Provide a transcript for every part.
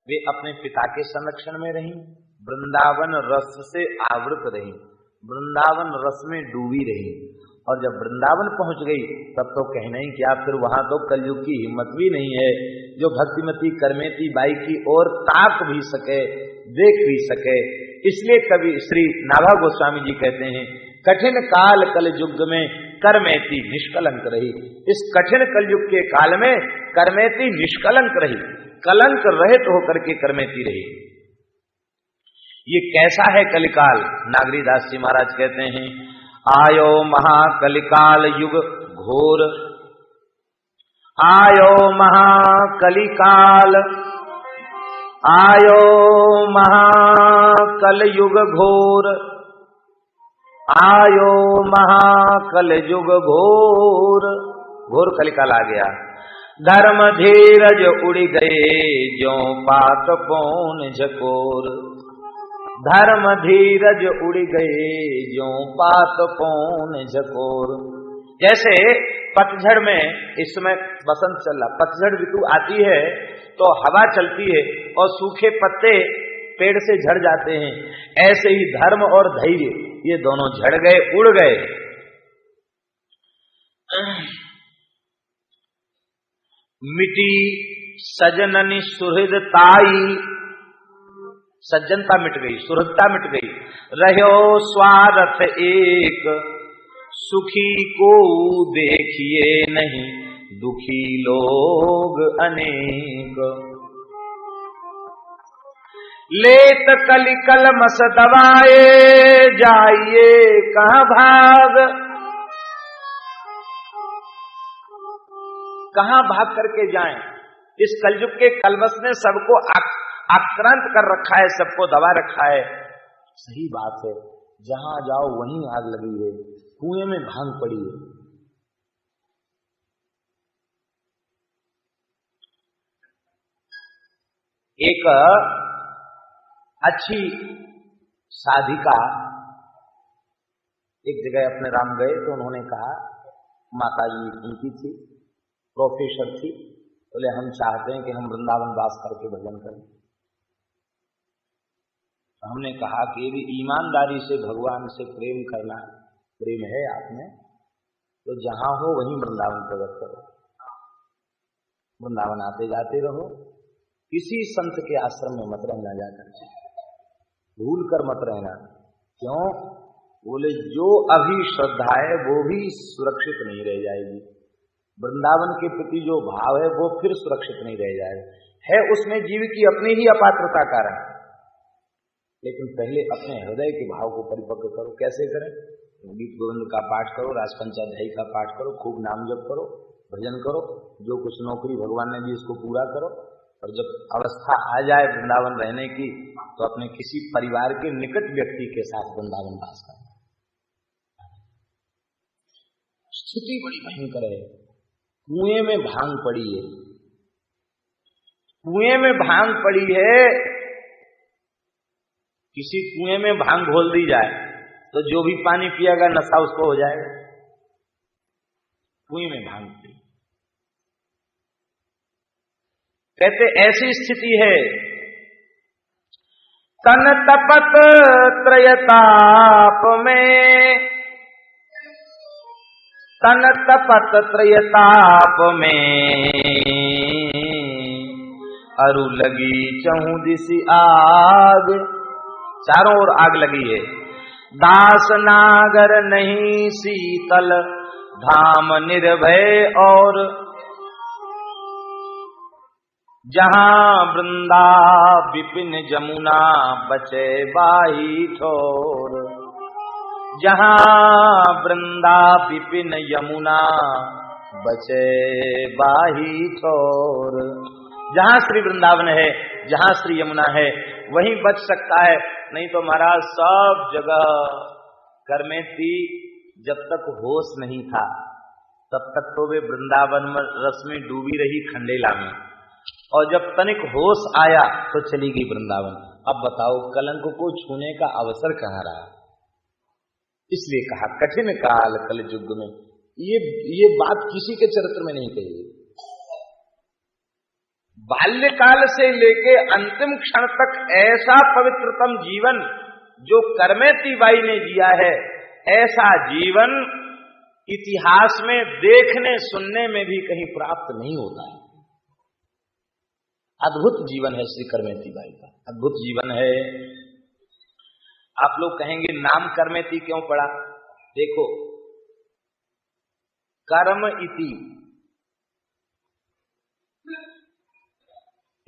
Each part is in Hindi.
वे अपने पिता के संरक्षण में रहीं, वृंदावन रस से आवृत रहीं, वृंदावन रस में डूबी रहीं, और जब वृंदावन पहुंच गई तब तो कहना ही क्या, फिर वहां तो कलयुग की हिम्मत भी नहीं है जो भक्तिमती करमेती बाई की ओर ताक भी सके, देख भी सके। इसलिए कवि श्री नाभा गोस्वामी जी कहते हैं, कठिन काल कल युग में करमेती निष्कलंक रही। इस कठिन कलयुग के काल में करमेती निष्कलंक रही, कलंक रहित होकर के करमेती रही। ये कैसा है कलिकाल? नागरीदास जी महाराज कहते हैं, आयो महाकलिकाल युग घोर, आयो महाकलिकाल, आयो महाकल युग घोर, आयो महाकल युग घोर, घोर कलिकाल आ गया। धर्म धीरज उड़ गए ज्यों पात पौन झकोर, धर्म धीरज उड़ गए ज्यों पात पौन झकोर। जैसे पतझड़ में, इस समय बसंत चल रहा, पतझड़ ऋतु आती है तो हवा चलती है और सूखे पत्ते पेड़ से झड़ जाते हैं, ऐसे ही धर्म और धैर्य ये दोनों झड़ गए, उड़ गए। मिटी सजननी सुहृदताई, सज्जनता मिट गई, सुहृदता मिट गई। रहो स्वार्थ एक, सुखी को देखिए नहीं, दुखी लोग अनेक। लेत कलि कलमस दवाए, जाइए कहाँ भाग, कहाँ भाग करके जाएं? इस कलयुग के कलमस ने सबको आक्रांत कर रखा है, सबको दबा रखा है। सही बात है, जहां जाओ वहीं आग लगी है, कुएं में भांग पड़ी है। एक अच्छी साधिका एक जगह अपने राम गए तो उन्होंने कहा, माता जी उनकी थी, प्रोफेसर थी, बोले हम चाहते हैं कि हम वृंदावन वास करके भजन करें। हमने कहा कि यदि ईमानदारी से भगवान से प्रेम करना, प्रेम है आप में, तो जहां हो वहीं वृंदावन प्रकट करो, वृंदावन आते जाते रहो, किसी संत के आश्रम में मत रहना, जाकर भूल कर मत रहना। क्यों? बोले जो अभी श्रद्धा है वो भी सुरक्षित नहीं रह जाएगी, वृंदावन के प्रति जो भाव है वो फिर सुरक्षित नहीं रह जाएगा। है उसमें जीव की अपनी ही अपात्रता कारण, लेकिन पहले अपने हृदय के भाव को परिपक्व करो। कैसे करें? गीत गोविंद का पाठ करो, राजपंचाध्यायी का पाठ करो, खूब नाम जप करो, भजन करो, जो कुछ नौकरी भगवान ने दी उसको पूरा करो। और जब अवस्था आ जाए वृंदावन रहने की, तो अपने किसी परिवार के निकट व्यक्ति के साथ वृंदावन वास करना। स्थिति बड़ी भयंकर है, कुएं में भांग पड़ी है, कुएं में भांग पड़ी है। किसी कुएं में भांग घोल दी जाए तो जो भी पानी पिएगा नशा उसको हो जाएगा। कुएं में भांग पड़ी, कहते ऐसी स्थिति है। तन तपत त्रयताप में, तन तपत त्रयताप में, अरु लगी चहु दिशि आग, चारों ओर आग लगी है। दास नागर नहीं शीतल, धाम निर्भय और, जहां वृंदा विपिन जमुना बचे बाही ठोर, जहां वृंदा विपिन यमुना बचे बाही ठोर। जहां श्री वृंदावन है, जहां श्री यमुना है, वहीं बच सकता है, नहीं तो महाराज सब जगह करमेती जब तक होश नहीं था तब तक तो वे वृंदावन में रस में डूबी रही खंडेला में, और जब तनिक होश आया तो चली गई वृंदावन। अब बताओ कलंक को छूने का अवसर कहाँ रहा? इसलिए कहा कठिन काल कल युग में। ये बात किसी के चरित्र में नहीं कही, बाल्यकाल से लेके अंतिम क्षण तक ऐसा पवित्रतम जीवन जो करमेती बाई ने जिया है, ऐसा जीवन इतिहास में देखने सुनने में भी कहीं प्राप्त नहीं होता है। अद्भुत जीवन है श्री करमेती बाई का, अद्भुत जीवन है। आप लोग कहेंगे नाम करमेती क्यों पड़ा? देखो, कर्म इति,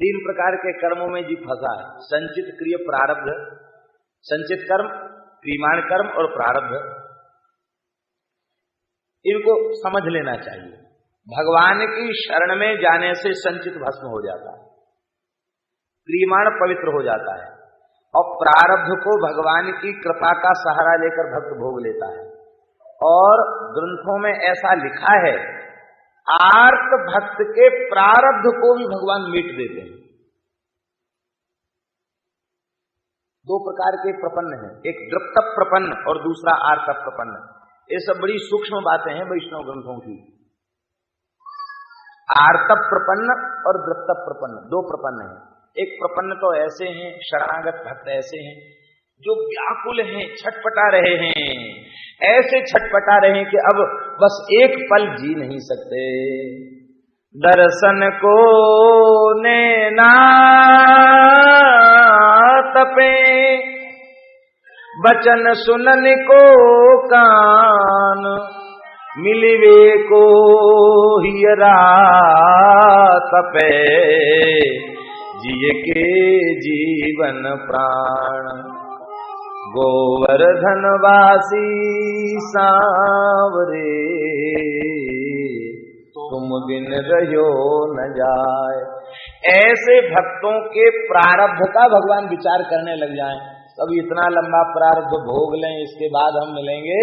तीन प्रकार के कर्मों में जी फंसा है, संचित क्रिय प्रारब्ध, संचित कर्म, क्रियमाण कर्म और प्रारब्ध। इनको समझ लेना चाहिए। भगवान की शरण में जाने से संचित भस्म हो जाता है, क्रियमाण पवित्र हो जाता है, और प्रारब्ध को भगवान की कृपा का सहारा लेकर भक्त भोग लेता है। और ग्रंथों में ऐसा लिखा है, आर्त भक्त के प्रारब्ध को भी भगवान मीट देते हैं। दो प्रकार के प्रपन्न हैं, एक दृप्त प्रपन्न और दूसरा आर्त प्रपन्न। ये सब बड़ी सूक्ष्म बातें हैं वैष्णव ग्रंथों की। आर्त प्रपन्न और दृप्त प्रपन्न, दो प्रपन्न हैं। एक प्रपन्न तो ऐसे हैं, शरणागत भक्त ऐसे हैं जो व्याकुल हैं, छटपटा रहे हैं, ऐसे छटपटा रहे हैं कि अब बस एक पल जी नहीं सकते। दर्शन को नैना तपे, बचन सुनन को कान, मिलिवे को हियरा तपे, जिए के जीवन प्राण। गोवर्धन वासी सांवरे, तुम बिन रहो न जाए। ऐसे भक्तों के प्रारब्ध का भगवान विचार करने लग जाएं, तब इतना लंबा प्रारब्ध भोग लें, इसके बाद हम मिलेंगे,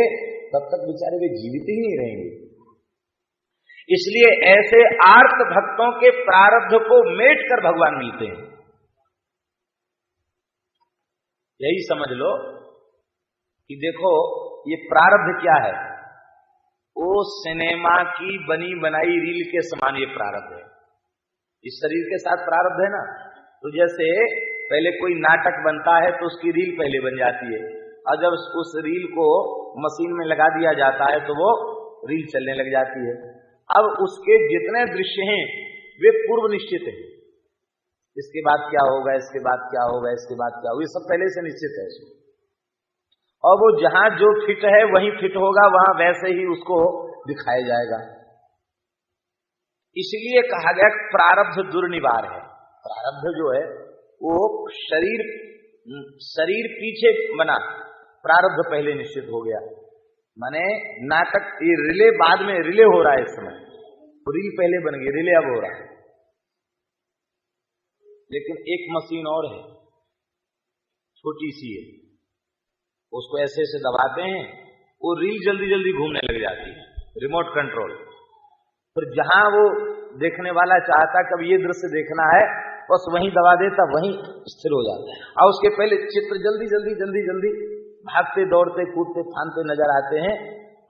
तब तक बेचारे वे जीवित ही नहीं रहेंगे। इसलिए ऐसे आर्त भक्तों के प्रारब्ध को मेट कर भगवान मिलते हैं। यही समझ लो कि देखो ये प्रारब्ध क्या है, वो सिनेमा की बनी बनाई रील के समान ये प्रारब्ध है। इस शरीर के साथ प्रारब्ध है ना, तो जैसे पहले कोई नाटक बनता है तो उसकी रील पहले बन जाती है, और जब उस रील को मशीन में लगा दिया जाता है तो वो रील चलने लग जाती है। अब उसके जितने दृश्य हैं वे पूर्व निश्चित हैं, इसके बाद क्या होगा, इसके बाद क्या होगा, इसके बाद क्या होगा, ये सब पहले से निश्चित है। और वो जहां जो फिट है वहीं फिट होगा, वहां वैसे ही उसको दिखाया जाएगा। इसलिए कहा गया प्रारब्ध दुर्निवार है। प्रारब्ध जो है वो शरीर पीछे बना, प्रारब्ध पहले निश्चित हो गया। माने नाटक ये रिले बाद में रिले हो रहा है, इस समय रील पहले बन गई, रिले अब हो रहा है। लेकिन एक मशीन और है, छोटी सी है, उसको ऐसे ऐसे दबाते हैं, वो रील जल्दी जल्दी घूमने लग जाती है, रिमोट कंट्रोल। फिर जहां वो देखने वाला चाहता कि अब ये दृश्य देखना है, बस वहीं दबा देता, वहीं स्थिर हो जाता है। और उसके पहले चित्र जल्दी जल्दी जल्दी जल्दी भागते दौड़ते कूदते फांदते नजर आते हैं,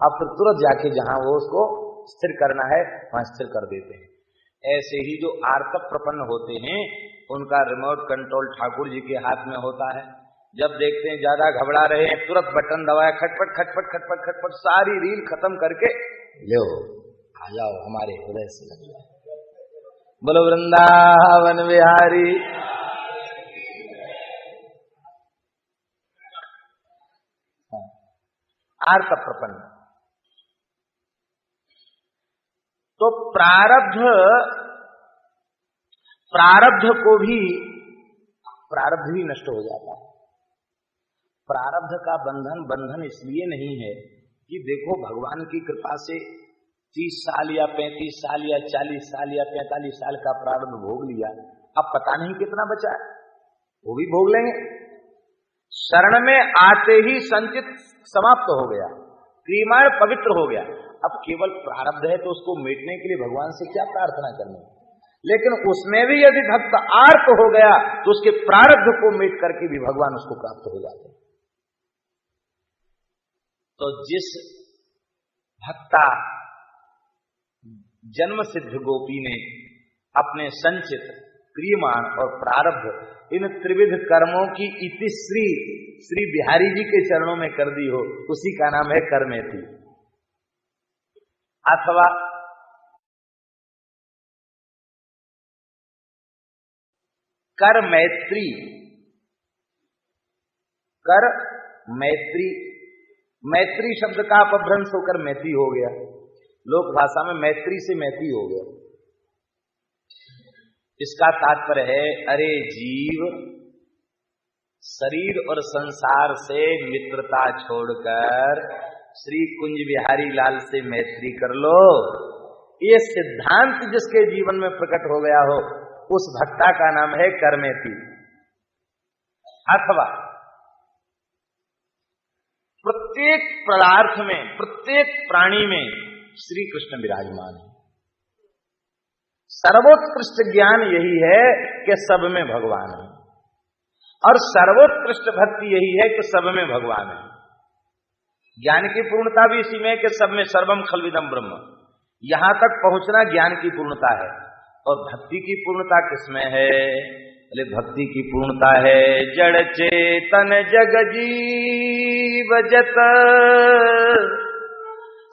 और फिर तुरंत जाके जहां वो उसको स्थिर करना है वहां स्थिर कर देते हैं। ऐसे ही जो आर्त प्रपन्न होते हैं उनका रिमोट कंट्रोल ठाकुर जी के हाथ में होता है। जब देखते हैं ज्यादा घबरा रहे हैं, तुरंत बटन दबाया, खटपट खटपट खटपट खटपट, सारी रील खत्म करके लो आ जाओ हमारे हृदय से लग जाओ। बोलो वृंदावन बिहारी। आर्त प्रपन्न। तो प्रारब्ध को भी प्रारब्ध भी नष्ट हो जाता है। प्रारब्ध का बंधन इसलिए नहीं है कि देखो भगवान की कृपा से 30 साल या 35 साल या 40 साल या 45 साल का प्रारब्ध भोग लिया, अब पता नहीं कितना बचा है, वो भी भोग लेंगे। शरण में आते ही संचित समाप्त हो गया, क्रियमाण पवित्र हो गया। अब केवल प्रारब्ध है तो उसको मिटने के लिए भगवान से क्या प्रार्थना करनी। लेकिन उसमें भी यदि भक्त आर्त हो गया तो उसके प्रारब्ध को मिट करके भी भगवान उसको प्राप्त हो जाते हैं। तो जिस भक्ता जन्म सिद्ध गोपी ने अपने संचित क्रियमाण और प्रारब्ध, इन त्रिविध कर्मों की इतिश्री श्री बिहारी जी के चरणों में कर दी हो, उसी का नाम है कर्मेति। अथवा कर मैत्री, कर मैत्री, मैत्री शब्द का अपभ्रंश होकर मैत्री हो गया, लोक भाषा में मैत्री से मैत्री हो गया। इसका तात्पर्य है, अरे जीव, शरीर और संसार से मित्रता छोड़कर श्री कुंज बिहारी लाल से मैत्री कर लो। ये सिद्धांत जिसके जीवन में प्रकट हो गया हो, उस भक्ता का नाम है कर्मेति। अथवा प्रत्येक पदार्थ में, प्रत्येक प्राणी में श्री कृष्ण विराजमान है। सर्वोत्कृष्ट ज्ञान यही है कि सब में भगवान है, और सर्वोत्कृष्ट भक्ति यही है कि सब में भगवान है। ज्ञान की पूर्णता भी इसी में कि सब में सर्वम खलविदम ब्रह्म, यहां तक पहुंचना ज्ञान की पूर्णता है। और भक्ति की पूर्णता किसमें है? बोले भक्ति की पूर्णता है जड़ चेतन जग जीव जत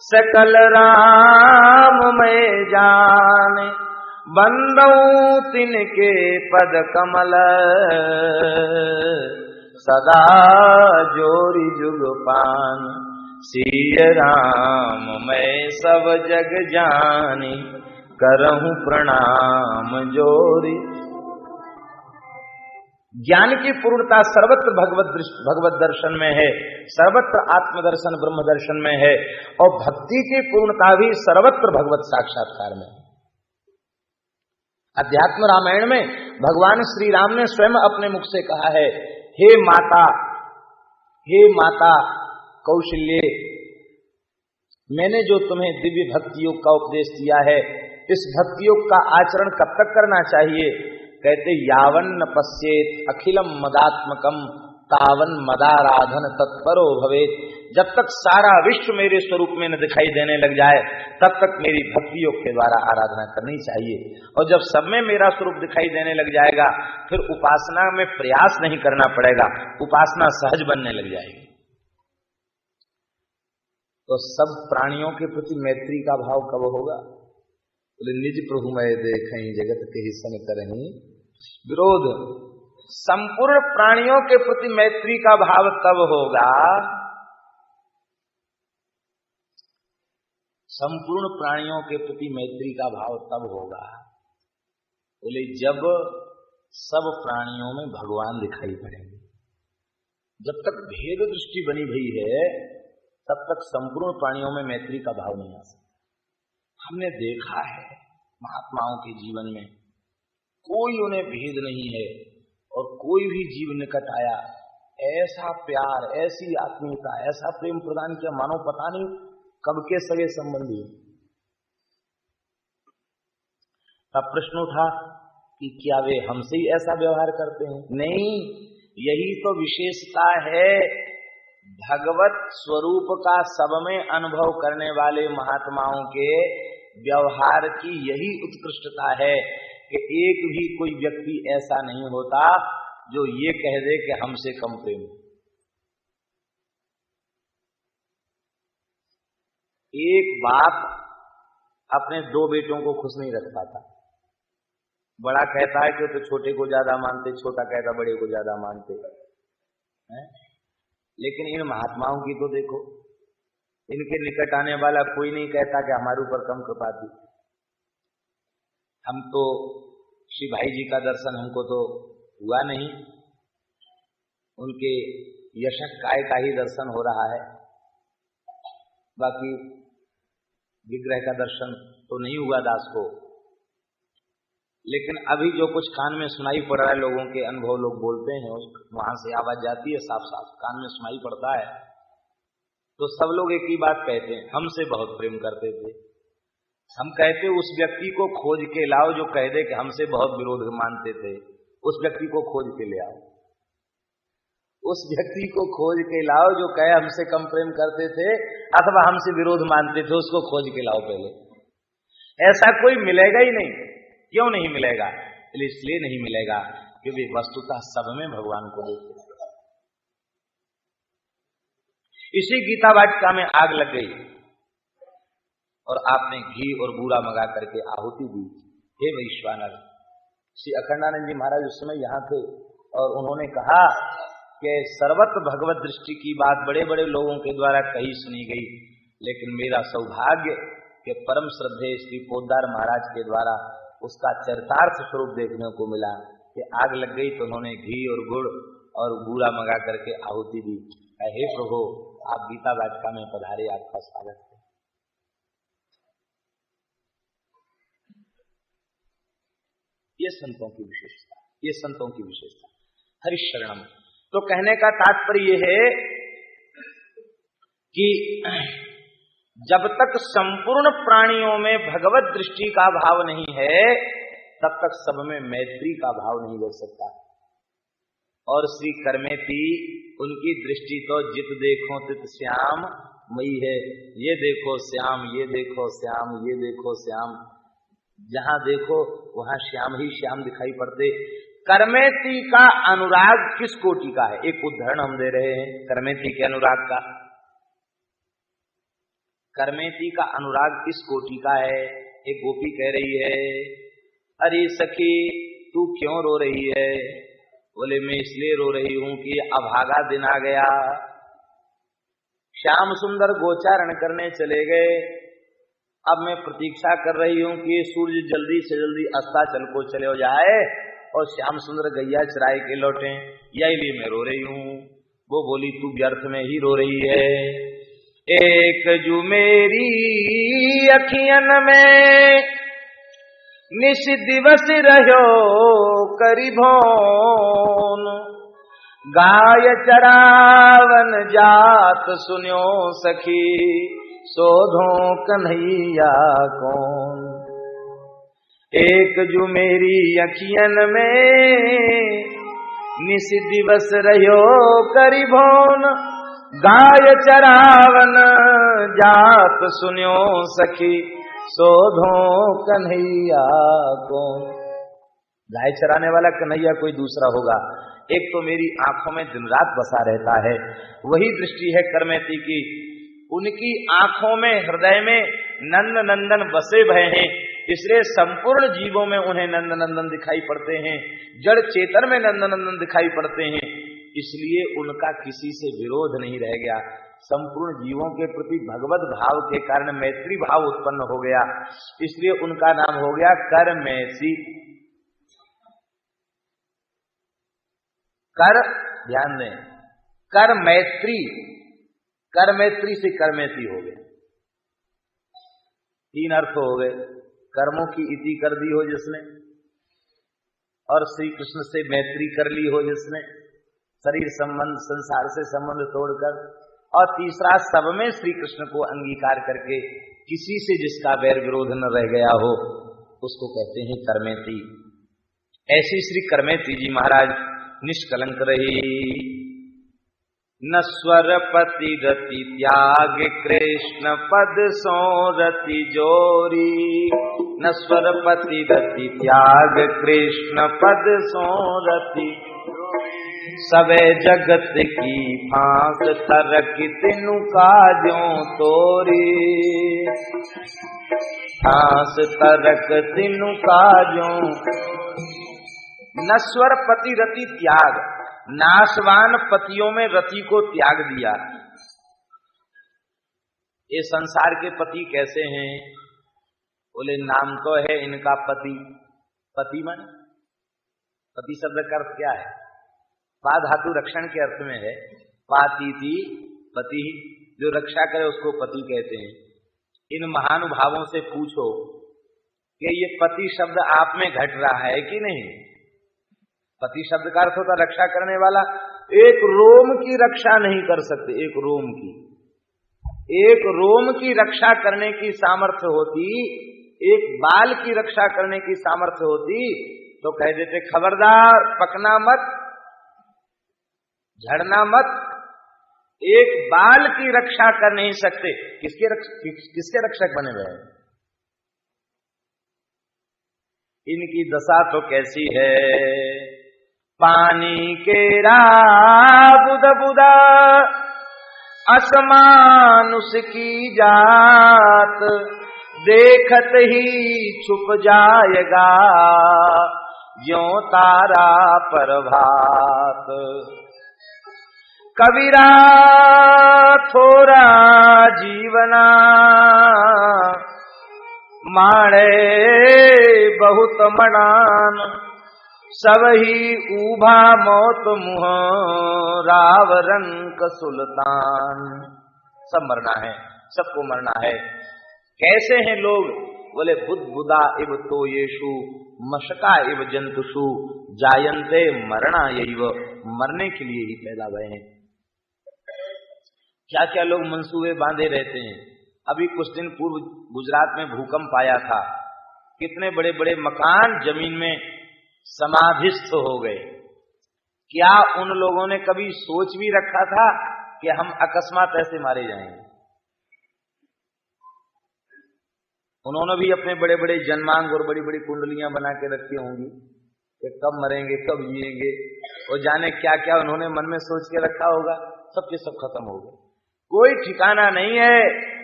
सकल राम में जाने, बंदौ तिनके पद कमल सदा जोरी जुग पान, सिय राम मैं सब जग जानी, करहूं प्रणाम जोरी। ज्ञान की पूर्णता सर्वत्र भगवत दर्शन में है, सर्वत्र आत्मदर्शन ब्रह्म दर्शन में है, और भक्ति की पूर्णता भी सर्वत्र भगवत साक्षात्कार में है। अध्यात्म रामायण में भगवान श्री राम ने स्वयं अपने मुख से कहा है, हे माता कौशल्ये, मैंने जो तुम्हें दिव्य भक्ति योग का उपदेश दिया है, इस भक्ति योग का आचरण कब तक करना चाहिए? कहते यावन न पश्येत अखिलम मदात्मकम तावन मदाराधन तत्परो भवेत। जब तक सारा विश्व मेरे स्वरूप में न दिखाई देने लग जाए, तब तक मेरी भक्ति योग के द्वारा आराधना करनी चाहिए। और जब सब में मेरा स्वरूप दिखाई देने लग जाएगा, फिर उपासना में प्रयास नहीं करना पड़ेगा, उपासना सहज बनने लग जाएगी। तो सब प्राणियों के प्रति मैत्री का भाव कब होगा? बोले निज प्रभु मैं देखें जगत के ही सन करहीं विरोध। संपूर्ण प्राणियों के प्रति मैत्री का भाव तब होगा, संपूर्ण प्राणियों के प्रति मैत्री का भाव तब होगा, बोले जब सब प्राणियों में भगवान दिखाई पड़ेंगे। जब तक भेद दृष्टि बनी हुई है, तब तक संपूर्ण प्राणियों में मैत्री का भाव नहीं आ सकता। हमने देखा है महात्माओं के जीवन में कोई उन्हें भेद नहीं है, और कोई भी जीव निकट आया, ऐसा प्यार, ऐसी आत्मीयता, ऐसा प्रेम प्रदान किया, मानो पता नहीं कब के सगे संबंधी। तब प्रश्न उठा कि क्या वे हमसे ही ऐसा व्यवहार करते हैं? नहीं, यही तो विशेषता है भगवत स्वरूप का सब में अनुभव करने वाले महात्माओं के व्यवहार की। यही उत्कृष्टता है कि एक भी कोई व्यक्ति ऐसा नहीं होता जो ये कह दे कि हमसे कम प्रेम। एक बाप अपने दो बेटों को खुश नहीं रख पाता। बड़ा कहता है कि तो छोटे को ज्यादा मानते, छोटा कहता बड़े को ज्यादा मानते हैं। लेकिन इन महात्माओं की तो देखो, इनके निकट आने वाला कोई नहीं कहता कि हमारे ऊपर कम कृपा थी। हम तो श्री भाई जी का दर्शन हमको तो हुआ नहीं, उनके यशक काय का ही दर्शन हो रहा है, बाकी विग्रह का दर्शन तो नहीं हुआ दास को। लेकिन अभी जो कुछ कान में सुनाई पड़ रहा है, लोगों के अनुभव लोग बोलते हैं, वहां से आवाज जाती है, साफ साफ कान में सुनाई पड़ता है। तो सब लोग एक ही बात कहते हैं, हमसे बहुत प्रेम करते थे। हम कहते उस व्यक्ति को खोज के लाओ जो कह दे कि हमसे बहुत विरोध मानते थे, उस व्यक्ति को खोज के ले आओ। उस व्यक्ति को खोज के लाओ जो कहे हमसे कम प्रेम करते थे अथवा हमसे विरोध मानते थे, उसको खोज के लाओ पहले। ऐसा कोई मिलेगा ही नहीं। क्यों नहीं मिलेगा? इसलिए नहीं मिलेगा क्योंकि वस्तुतः सब में भगवान को देखते। इसी गीता वाटिका में आग लग गई और आपने घी और बूरा मंगा करके आहुति दी। हे वैश्वानर, श्री अखंडानंद जी महाराज उस समय यहाँ थे और उन्होंने कहा कि सर्वत्र भगवत दृष्टि की बात बड़े बड़े लोगों के द्वारा कही सुनी गई, लेकिन मेरा सौभाग्य कि परम श्रद्धेय श्री पोद्दार महाराज के द्वारा उसका चरितार्थ स्वरूप देखने को मिला कि आग लग गई तो उन्होंने घी और गुड़ और बूरा मंगा करके आहुति दी। हे प्रभु, आप गीता वाटिका में पधारे, आपका स्वागत है। ये संतों की विशेषता, ये संतों की विशेषता। हरिशरणम तो कहने का तात्पर्य यह है कि जब तक संपूर्ण प्राणियों में भगवत दृष्टि का भाव नहीं है तब तक सब में मैत्री का भाव नहीं हो सकता। और श्री कर्मेती, उनकी दृष्टि तो जित देखो तित श्याम मई है। ये देखो श्याम, ये देखो श्याम, ये देखो श्याम, जहां देखो वहां श्याम ही श्याम दिखाई पड़ते। कर्मेती का अनुराग किस कोटि का है? एक उदाहरण हम दे रहे हैं कर्मेती के अनुराग का। कर्मेती का अनुराग किस कोटि का है? एक गोपी कह रही है, अरे सखी तू क्यों रो रही है? बोले मैं इसलिए रो रही हूं कि अभागा दिन आ गया, श्याम सुंदर गोचारण करने चले गए। अब मैं प्रतीक्षा कर रही हूं कि सूर्य जल्दी से जल्दी अस्ताचल को चले हो जाए और श्याम सुंदर गैया चराए के लौटे, यही लिए मैं रो रही हूं। वो बोली तू व्यर्थ में ही रो रही है। एक जू मेरी अखियन में निश दिवस रहो करीबोन, गाय चरावन जात सुन्यो सखी, सोधो कन्हैया कौन। एक जू मेरी अखियन में निश दिवस रहो करीबोन, गाय चरावन जात सुन्यो सखी, सोधो कन्हैया को। गाय चराने वाला कन्हैया कोई दूसरा होगा। एक तो मेरी आंखों में दिन रात बसा रहता है, वही दृष्टि है कर्मेती की। उनकी आंखों में, हृदय में नंद नंदन बसे भय हैं, इसलिए संपूर्ण जीवों में उन्हें नंद नंदन दिखाई पड़ते हैं, जड़ चेतन में नंद नंदन दिखाई पड़ते हैं। इसलिए उनका किसी से विरोध नहीं रह गया। संपूर्ण जीवों के प्रति भगवत भाव के कारण मैत्री भाव उत्पन्न हो गया, इसलिए उनका नाम हो गया कर्मेसी। कर, ध्यान दें, कर मैत्री, कर मैत्री से कर्मेसी हो गए। तीन अर्थ हो गए। कर्मों की इति कर दी हो जिसने, और श्री कृष्ण से मैत्री कर ली हो जिसने, शरीर संबंध संसार से संबंध तोड़कर, और तीसरा सब में श्री कृष्ण को अंगीकार करके किसी से जिसका वैर विरोध न रह गया हो, उसको कहते हैं कर्मेती। ऐसी श्री कर्मेती जी महाराज निष्कलंक रही। नस्वर पति रति त्याग कृष्ण पद सो रति जोरी, नस्वर पति रति त्याग कृष्ण पद सो रति, सबे जगत की फांस तरक तिनु काजों तोरी, फांस तरक तिनु काजों। नश्वर पति रति त्याग, नाशवान पतियों में रति को त्याग दिया। ये संसार के पति कैसे हैं? बोले नाम तो है इनका पति। पति मन, पति शब्द का अर्थ क्या है? पा धातु रक्षण के अर्थ में है। पाती थी पति, जो रक्षा करे उसको पति कहते हैं। इन महानुभावों से पूछो कि ये पति शब्द आप में घट रहा है कि नहीं? पति शब्द का अर्थ होता रक्षा करने वाला। एक रोम की रक्षा नहीं कर सकते, एक रोम की, एक रोम की रक्षा करने की सामर्थ्य होती, एक बाल की रक्षा करने की सामर्थ्य होती तो कह देते खबरदार, पकना मत, झड़ना मत। एक बाल की रक्षा कर नहीं सकते, किसके रक्षक बने हुए हैं? इनकी दशा तो कैसी है। पानी केरा बुद बुदा असमानुष की जात, देखत ही छुप जाएगा ज्यों तारा प्रभात। कबीरा थोड़ा जीवना माणे बहुत मणान, सब ही ऊभा मौत मुह राव रंक सुल्तान। सब मरना है, सबको मरना है। कैसे हैं लोग? बोले बुद्बुदा इव तो येषु मशका इव जंतुषु जायन्ते मरणा यैव, मरने के लिए ही पैदा हुए हैं। क्या क्या लोग मंसूबे बांधे रहते हैं। अभी कुछ दिन पूर्व गुजरात में भूकंप आया था, कितने बड़े बड़े मकान जमीन में समाधिस्थ हो गए। क्या उन लोगों ने कभी सोच भी रखा था कि हम अकस्मात ऐसे मारे जाएंगे? उन्होंने भी अपने बड़े बड़े जन्मांग और बड़ी बड़ी कुंडलियां बना के रखी होंगी कि कब मरेंगे, कब जिएंगे, और जाने क्या क्या उन्होंने मन में सोच के रखा होगा। सब के सब खत्म हो गए, कोई ठिकाना नहीं है।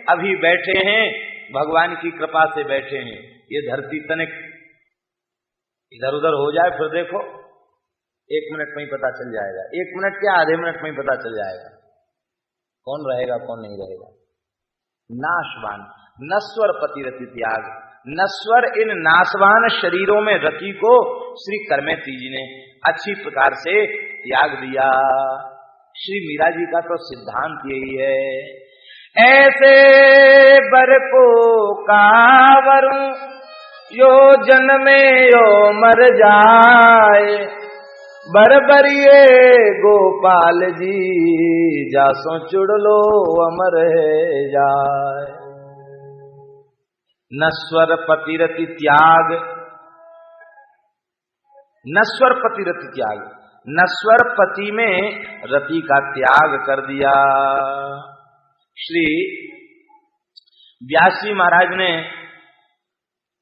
अभी बैठे हैं, भगवान की कृपा से बैठे हैं। ये धरती तनिक इधर उधर हो जाए, फिर देखो 1 मिनट में ही पता चल जाएगा। 1 मिनट क्या, आधे मिनट में ही पता चल जाएगा कौन रहेगा कौन नहीं रहेगा। नाशवान नश्वर पतिरति त्याग, नश्वर इन नाशवान शरीरों में रति को श्री करमेती जी ने अच्छी प्रकार से त्याग दिया। श्री मीरा जी का तो सिद्धांत यही है। ऐसे बर को कावरूं यो जन्मे यो मर जाए, बरबरिए गोपाल जी जासो चुड़लो अमर है जाए। नश्वर पतिरति त्याग, नश्वर पतिरति त्याग, नश्वर पति में रति का त्याग कर दिया। श्री व्यास जी महाराज ने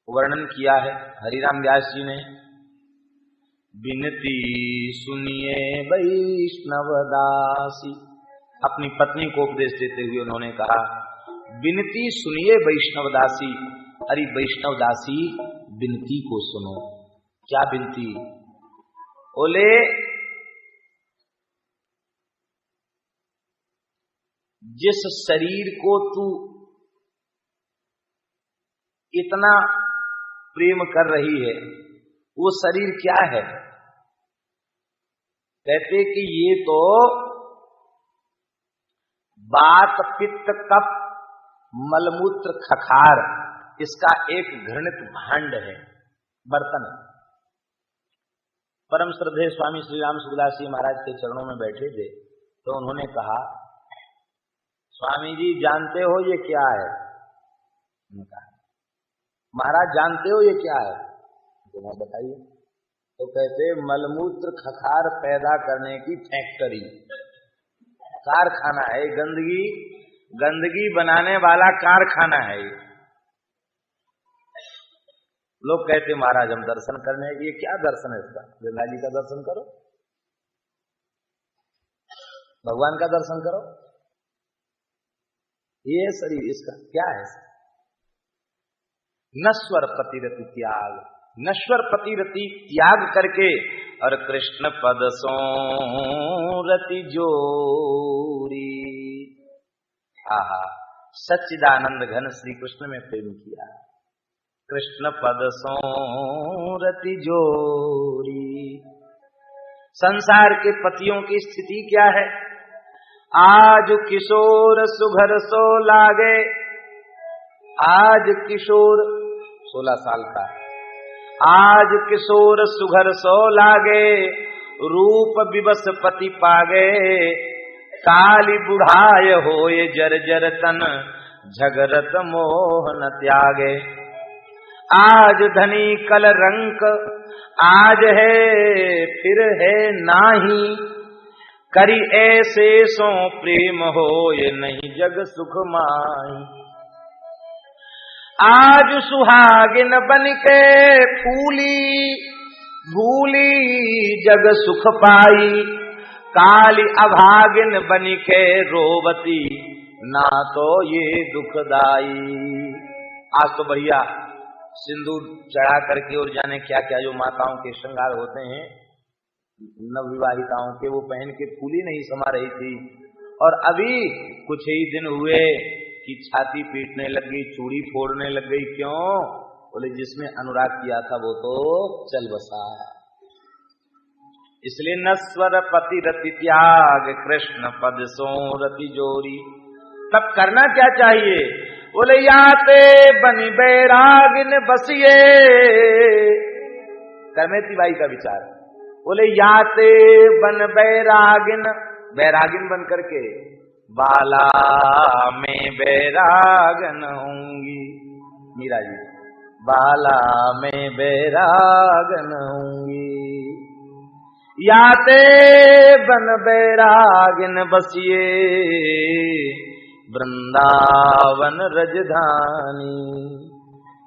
वर्णन किया है, हरिराम व्यास जी ने, बिनती सुनिए वैष्णवदासी, अपनी पत्नी को उपदेश देते हुए उन्होंने कहा, बिनती सुनिए वैष्णवदासी। अरे वैष्णवदासी बिनती को सुनो। क्या बिनती? बोले जिस शरीर को तू इतना प्रेम कर रही है वो शरीर क्या है? कहते कि ये तो बात पित्त कफ मलमूत्र खखार इसका एक घृणित भांड है, बर्तन। परम श्रद्धेय स्वामी श्री राम सुखदास जी महाराज के चरणों में बैठे थे तो उन्होंने कहा, स्वामी जी जानते हो ये क्या है? कहा, महाराज जानते हो ये क्या है? तो मैं बताइए। तो कहते मलमूत्र खखार पैदा करने की फैक्ट्री, कारखाना है, गंदगी बनाने वाला कारखाना है। लोग कहते महाराज हम दर्शन करने, ये क्या दर्शन है इसका? गंगा जी का दर्शन करो, भगवान का दर्शन करो। ये शरीर इसका क्या है? नश्वर पतिरति त्याग, नश्वर पतिरति त्याग करके और कृष्ण पद सो रति जोरी। आहा, सच्चिदानंद घन श्री कृष्ण में प्रेम किया। कृष्ण पद सो रति जोरी। संसार के पतियों की स्थिति क्या है? आज किशोर सुघर सो लागे, आज किशोर 16 साल का, आज किशोर सुघर सो लागे, रूप विवश पति पागे, काली बुढ़ाय होए जर्जर तन, झगरत मोह न त्यागे। आज धनी कल रंक, आज है फिर है नाही, करी ऐसे सो प्रेम होए नहीं जग सुख माही। आज सुहागिन बनिके फूली, भूली जग सुख पाई, काली अभागिन बनिके रोवती, ना तो ये दुखदाई। आज तो बढ़िया सिंदूर चढ़ा करके और जाने क्या क्या जो माताओं के श्रृंगार होते हैं नवविवाहिताओं के, वो पहन के फूली नहीं समा रही थी, और अभी कुछ ही दिन हुए कि छाती पीटने लग गई, चूड़ी फोड़ने लग गई। क्यों? बोले जिसमें अनुराग किया था वो तो चल बसा। इसलिए नस्वर पति रति त्याग, कृष्ण पद सो रति जोरी। तब करना क्या चाहिए? बोले याते बनी बैरागिन बसिए, करमेती बाई का विचार। बोले याते बन बैरागिन, बैरागिन बन करके बाला में बैरागन होंगी। मीरा जी, बाला में बैरागन होंगी। याते बन बैरागिन बसिए, वृंदावन रजधानी।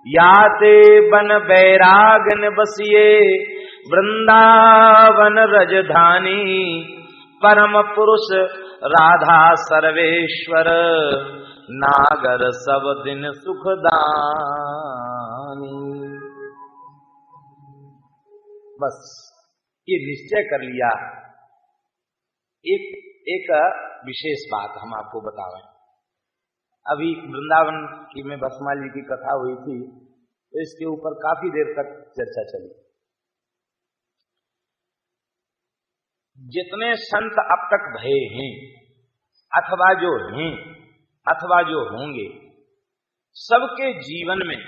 याते बन बैरागन बसिए, वृंदावन रजधानी। परम पुरुष राधा सर्वेश्वर, नागर सब दिन सुखदानी। बस ये निश्चय कर लिया। एक विशेष बात हम आपको बतावें। अभी वृंदावन की में भस्माल जी की कथा हुई थी, तो इसके ऊपर काफी देर तक चर्चा चली। जितने संत अब तक भये हैं, अथवा जो हैं, अथवा जो होंगे, सबके जीवन में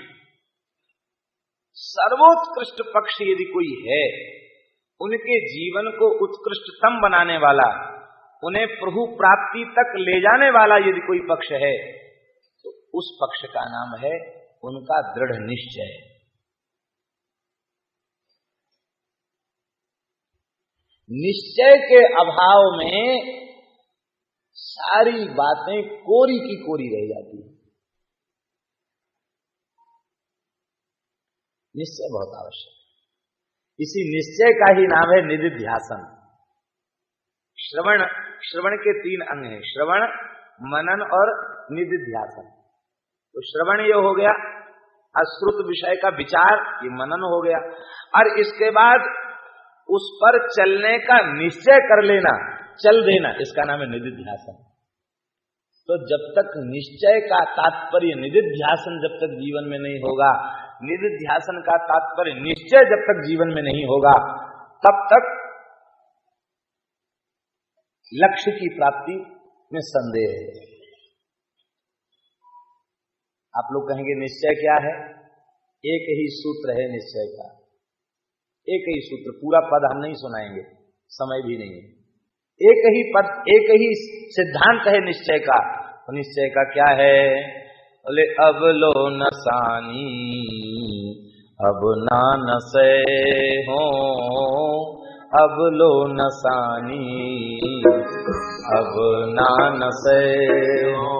सर्वोत्कृष्ट पक्ष यदि कोई है, उनके जीवन को उत्कृष्टतम बनाने वाला, उन्हें प्रभु प्राप्ति तक ले जाने वाला यदि कोई पक्ष है, तो उस पक्ष का नाम है उनका दृढ़ निश्चय। निश्चय के अभाव में सारी बातें कोरी की कोरी रह जाती है। निश्चय बहुत आवश्यक। इसी निश्चय का ही नाम है निधिध्यासन। श्रवण के 3 अंग हैं, श्रवण, मनन और निधिध्यासन। तो श्रवण ये हो गया, अश्रुत विषय का विचार, ये मनन हो गया, और इसके बाद उस पर चलने का निश्चय कर लेना, चल देना, इसका नाम है निधिध्यासन। तो जब तक निश्चय का तात्पर्य निधिध्यासन जब तक जीवन में नहीं होगा, निधिध्यासन का तात्पर्य निश्चय जब तक जीवन में नहीं होगा, तब तक लक्ष्य की प्राप्ति में संदेह है। आप लोग कहेंगे निश्चय क्या है? एक ही सूत्र है निश्चय का, एक ही सूत्र। पूरा पद हम नहीं सुनाएंगे, समय भी नहीं है। एक ही पद, एक ही सिद्धांत है निश्चय का। तो निश्चय का क्या है? बोले अब लो नसानी, अब ना नसे हो, अब लो नसानी, अब ना नसे हो,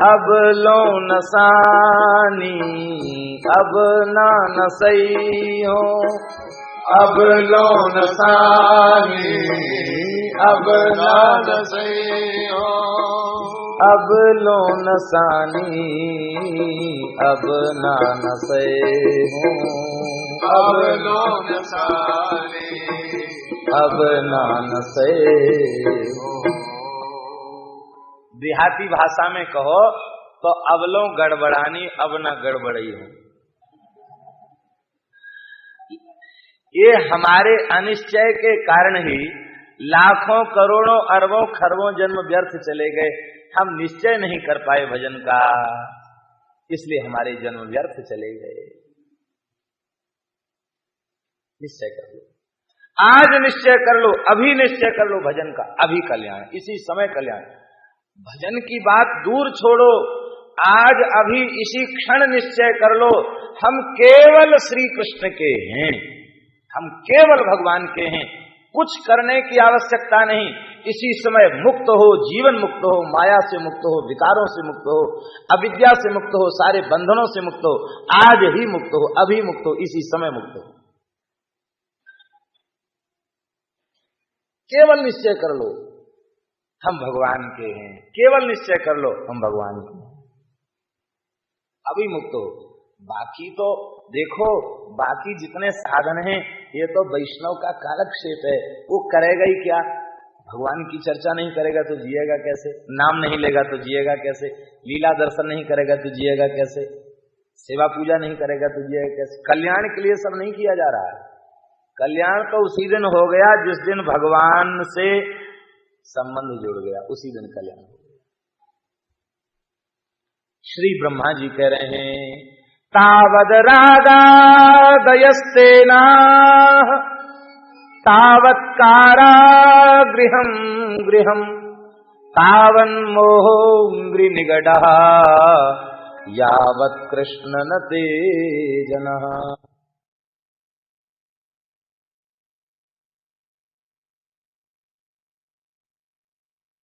अब लो नसानी, अब ना नसई हो, अब लो नसानी, अब ना नसई हो, अब लो नसानी, अब ना नसई हो, अब लो नसानी, अब ना नसई हो। देहाती भाषा में कहो तो अबलो गड़बड़ानी, अब न गड़बड़ई हो। ये हमारे अनिश्चय के कारण ही लाखों करोड़ों अरबों खरबों जन्म व्यर्थ चले गए। हम निश्चय नहीं कर पाए भजन का, इसलिए हमारे जन्म व्यर्थ चले गए। निश्चय कर लो, आज निश्चय कर लो, अभी निश्चय कर लो भजन का, अभी कल्याण, इसी समय कल्याण। भजन की बात दूर छोड़ो, आज अभी इसी क्षण निश्चय कर लो, हम केवल श्री कृष्ण के हैं, हम केवल भगवान के हैं। कुछ करने की आवश्यकता नहीं, इसी समय मुक्त हो, जीवन मुक्त हो, माया से मुक्त हो, विकारों से मुक्त हो, अविद्या से मुक्त हो, सारे बंधनों से मुक्त हो, आज ही मुक्त हो, अभी मुक्त हो, इसी समय मुक्त हो। केवल निश्चय कर लो हम भगवान के हैं, केवल निश्चय कर लो हम भगवान के हैं, अभी मुक्त हो। बाकी तो देखो, बाकी जितने साधन हैं ये तो वैष्णव का कालक्षेप है, वो करेगा ही क्या? भगवान की चर्चा नहीं करेगा तो जिएगा कैसे? नाम नहीं लेगा तो जिएगा कैसे? लीला दर्शन नहीं करेगा तो जिएगा कैसे? सेवा पूजा नहीं करेगा तो जिएगा कैसे? कल्याण के लिए सब नहीं किया जा रहा है। कल्याण तो उसी दिन हो गया जिस दिन भगवान से संबंध जुड़ गया, उसी दिन कल्याण हो गया। श्री ब्रह्मा जी कह रहे हैं, तावद रागादयस्तेना तावत् कारागृहं गृहं तावन्मोहो निगडः यावत् कृष्ण न ते जनः।